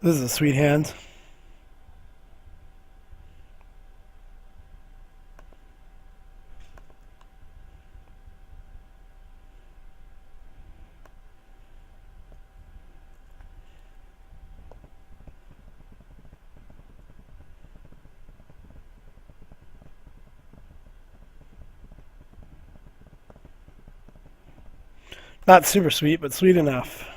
This is a sweet hand. Not super sweet, but sweet enough.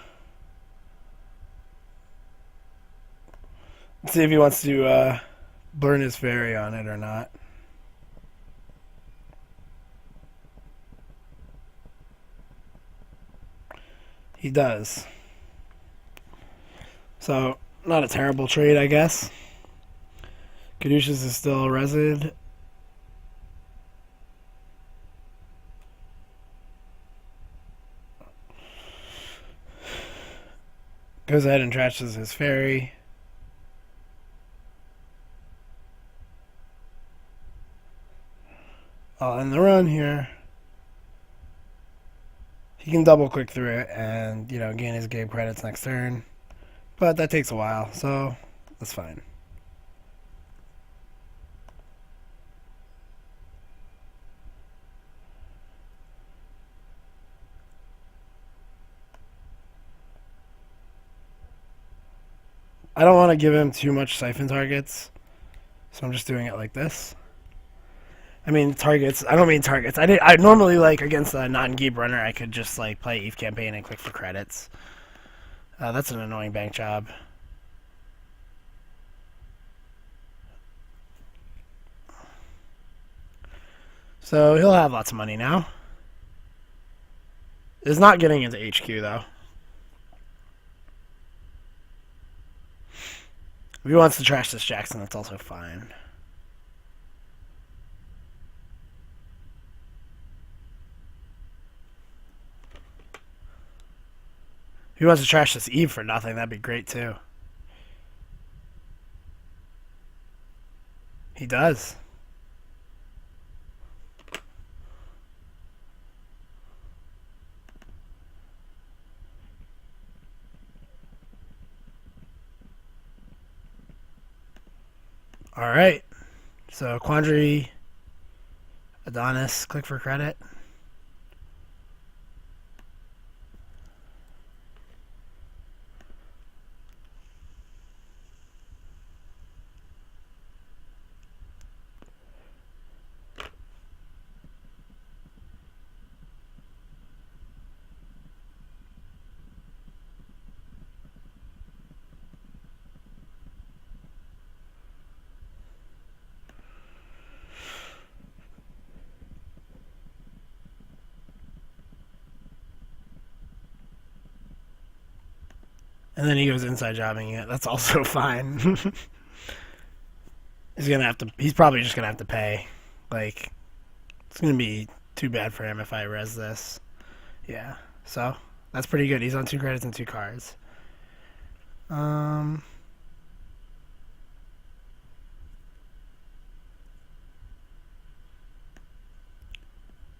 Let's see if he wants to burn his fairy on it or not. He does. So, not a terrible trade, I guess. Caduceus is still resident. Goes ahead and trashes his fairy. I'll end the run here. He can double click through it and, gain his Gabe credits next turn. But that takes a while, so that's fine. I don't want to give him too much siphon targets, so I'm just doing it like this. I mean targets. I don't mean targets. I normally against a non-Gabe runner, I could just play Eve campaign and click for credits. That's an annoying bank job. So he'll have lots of money now. Is not getting into HQ though. If he wants to trash this Jackson, that's also fine. If he wants to trash this Eve for nothing, that'd be great too. He does. Alright. So Quandary, Adonis, click for credit. And then he goes inside jobbing it. That's also fine. He's probably just gonna have to pay. It's gonna be too bad for him if I res this. Yeah. So that's pretty good. He's on 2 credits and 2 cards.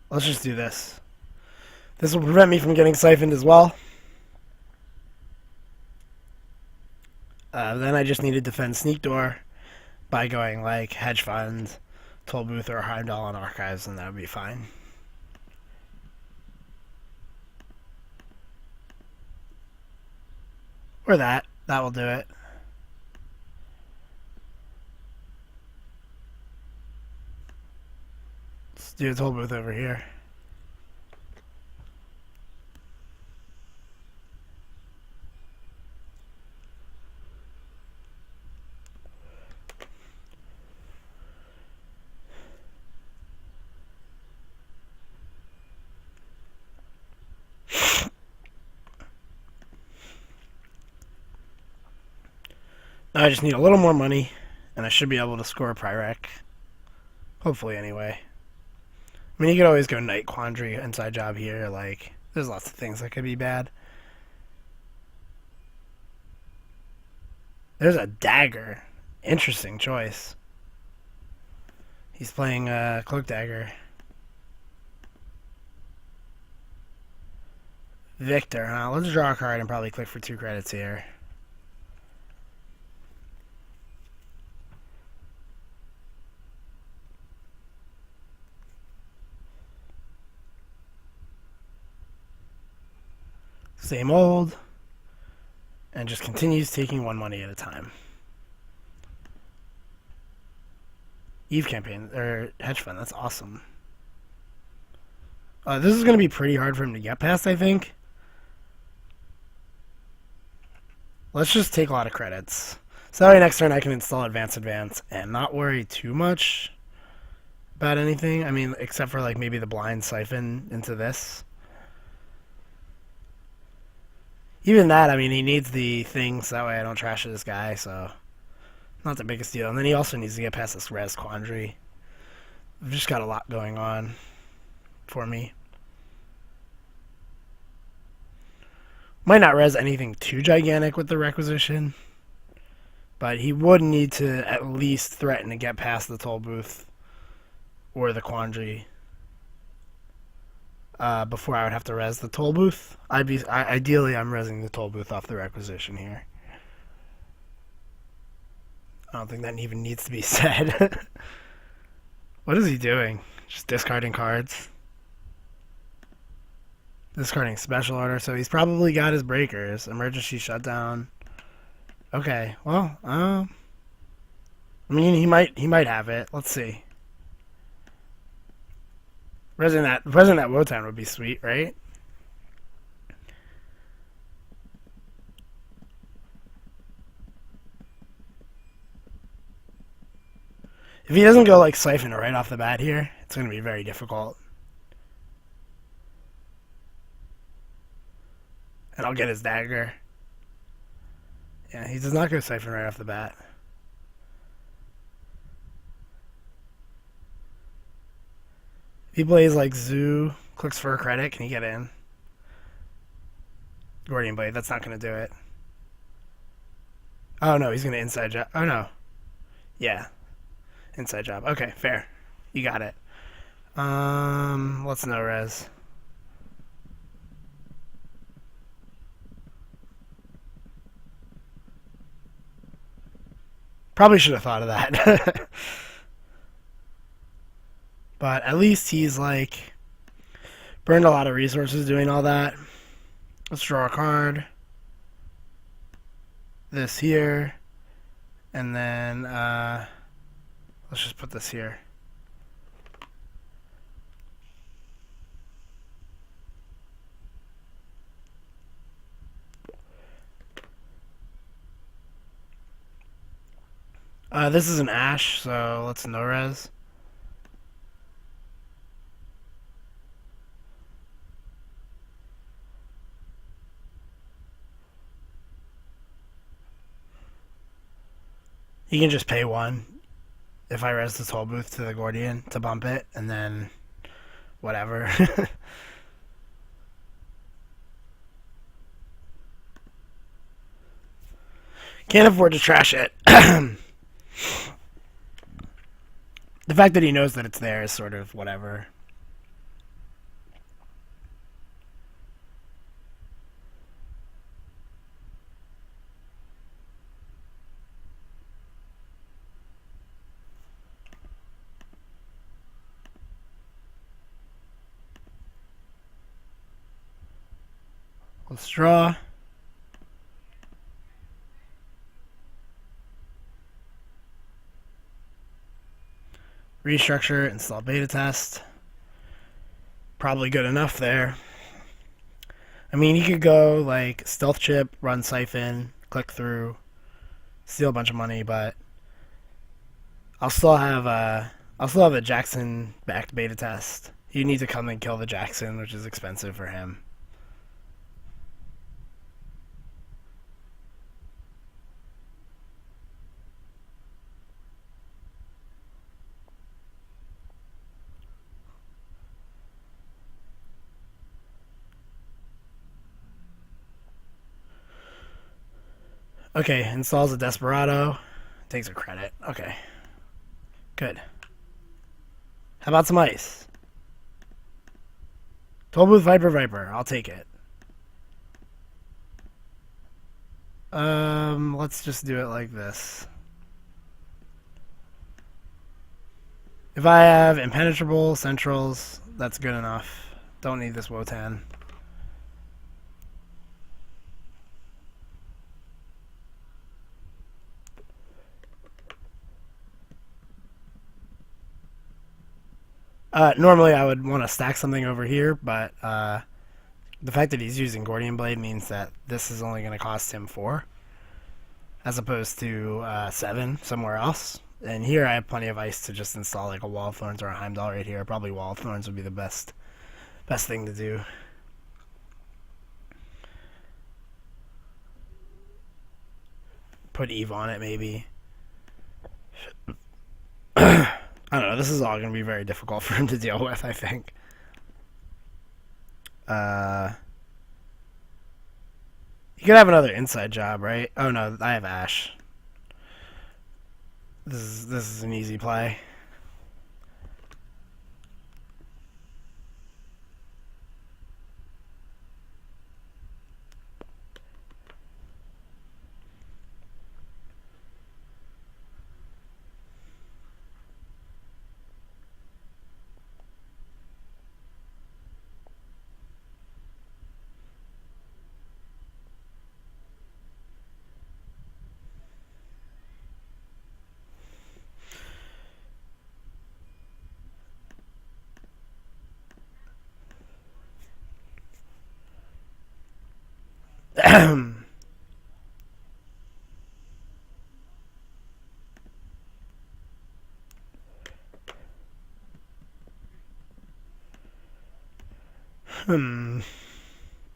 Let's just do this. This will prevent me from getting siphoned as well. Then I just need to defend Sneak Door by going Hedge Fund, Toll Booth, or Heimdall on Archives, and that would be fine. Or that. That will do it. Let's do a Toll Booth over here. Now I just need a little more money, and I should be able to score a Pyrrhec. Hopefully, anyway. I mean, you could always go Knight Quandary, inside job here. There's lots of things that could be bad. There's a dagger. Interesting choice. He's playing Cloak Dagger. Victor, huh? Let's draw a card and probably click for 2 credits here. Same old. And just continues taking one money at a time. Eve campaign, or hedge fund, that's awesome. This is going to be pretty hard for him to get past, I think. Let's just take a lot of credits. So that way next turn I can install Advance and not worry too much about anything. I mean, except for like maybe the blind siphon into this. Even that, I mean, he needs the things, that way I don't trash this guy, so not the biggest deal. And then he also needs to get past this res quandary. I've just got a lot going on for me. Might not res anything too gigantic with the requisition, but he would need to at least threaten to get past the toll booth or the quandary before I would have to res the toll booth. Ideally, I'm resing the toll booth off the requisition here. I don't think that even needs to be said. What is he doing? Just discarding cards? Discarding special order, so he's probably got his breakers. Emergency shutdown. Okay, well, I mean, he might have it. Let's see. Resing that Wotan would be sweet, right? If he doesn't go like Siphon right off the bat here, it's going to be very difficult. And I'll get his dagger. Yeah, he does not go Siphon right off the bat. If he plays like Zoo, clicks for a credit, can he get in? Gordian Blade, that's not going to do it. Oh no, he's going to inside job. Oh no. Yeah. Inside job. Okay, fair. You got it. Let's no res. Probably should have thought of that. But at least he's like burned a lot of resources doing all that. Let's draw a card. This here. And then let's just put this here. This is an Ash, so let's no res. You can just pay one if I res the toll booth to the Gordian to bump it, and then whatever. Can't afford to trash it. The fact that he knows that it's there is sort of whatever. Let's draw. Restructure, install beta test. Probably good enough there. I mean, you could go like stealth chip, run siphon, click through, steal a bunch of money, but I'll still have a Jackson backed beta test. You need to come and kill the Jackson, which is expensive for him. Okay, installs a Desperado. Takes a credit. Okay. Good. How about some ice? Toll Booth Viper. I'll take it. Let's just do it like this. If I have Impenetrable, Centrals, that's good enough. Don't need this Wotan. Normally I would want to stack something over here, but the fact that he's using Gordian Blade means that this is only going to cost him 4, as opposed to 7 somewhere else. And here I have plenty of ice to just install like a Wall of Thorns or a Heimdall right here. Probably Wall of Thorns would be the best thing to do. Put Eve on it maybe. I don't know. This is all going to be very difficult for him to deal with, I think. You could have another inside job, right? Oh no, I have Ash. This is an easy play.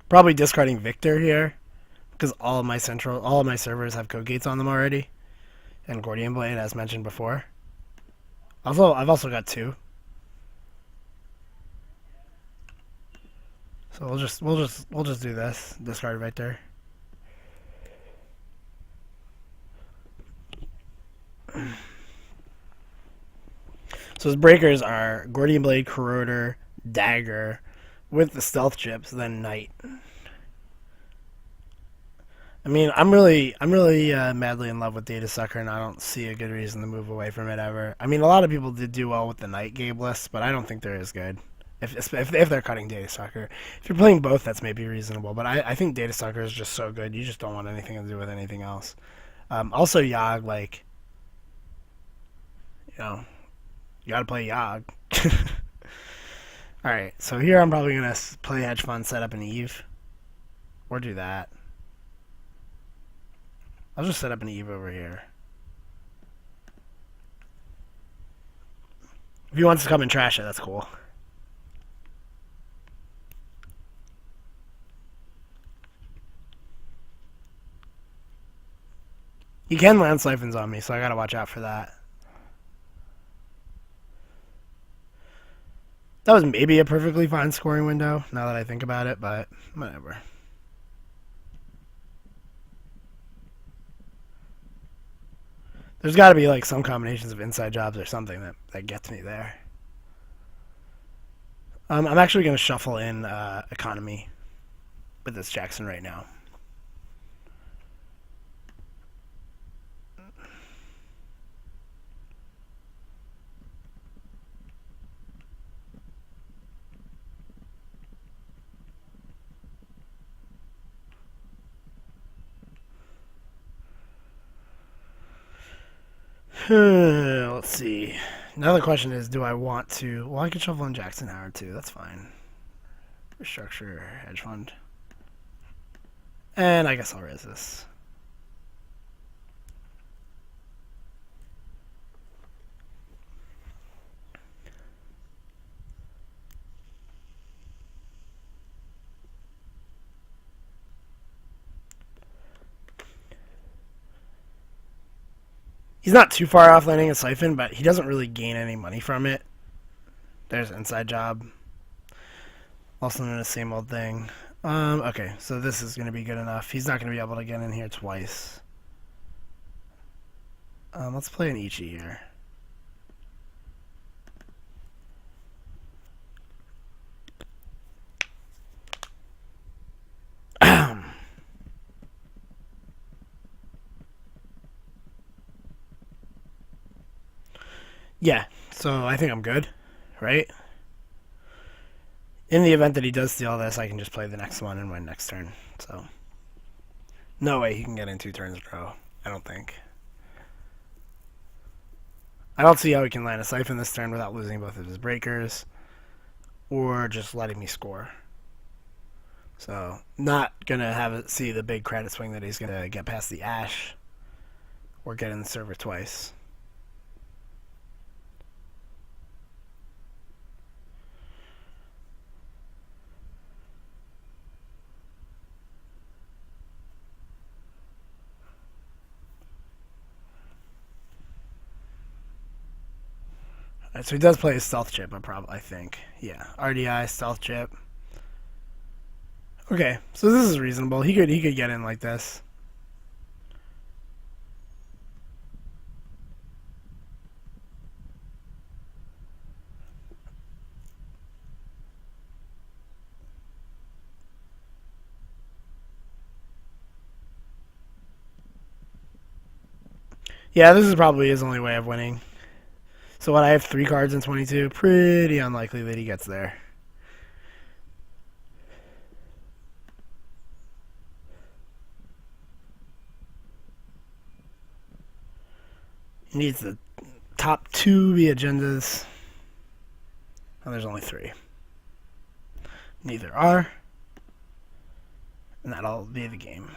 Probably discarding Victor here because all of my servers have code gates on them already, and Gordian Blade as mentioned before. Also, I've also got 2. So we'll just do this. Discard Victor. So his breakers are Gordian Blade, Corroder, Dagger, with the stealth chips, then Knight. I mean, I'm really madly in love with Data Sucker, and I don't see a good reason to move away from it ever. I mean, a lot of people did do well with the Knight Gabe list, but I don't think they're as good. If they're cutting Data Sucker, if you're playing both, that's maybe reasonable. But I think Data Sucker is just so good, you just don't want anything to do with anything else. Also, Yogg, like, you know, you gotta play Yogg. Alright, so here I'm probably gonna play Hedge Fund, set up an Eve. Or do that. I'll just set up an Eve over here. If he wants to come and trash it, that's cool. He can land siphons on me, so I gotta watch out for that. That was maybe a perfectly fine scoring window, now that I think about it, but whatever. There's got to be like some combinations of inside jobs or something that gets me there. I'm actually going to shuffle in economy with this Jackson right now. Let's see. Another question is, do I want to... Well, I could shuffle in Jackson Howard too. That's fine. Restructure hedge fund. And I guess I'll raise this. He's not too far off landing a siphon, but he doesn't really gain any money from it. There's inside job. Also in the same old thing. Okay, so this is going to be good enough. He's not going to be able to get in here twice. Let's play an Ichi here. Yeah, so I think I'm good, right? In the event that he does steal this, I can just play the next one and win next turn. So, no way he can get in 2 turns in a row. I don't think. I don't see how he can land a Siphon this turn without losing both of his breakers or just letting me score. So, not going to see the big credit swing that he's going to get past the Ash or get in the server twice. Alright, so he does play a stealth chip, I think. Yeah, RDI, stealth chip. Okay, so this is reasonable. He could get in like this. Yeah, this is probably his only way of winning. So what, I have 3 cards in 22? Pretty unlikely that he gets there. He needs the top 2 be agendas. Oh, there's only 3. Neither are. And that'll be the game.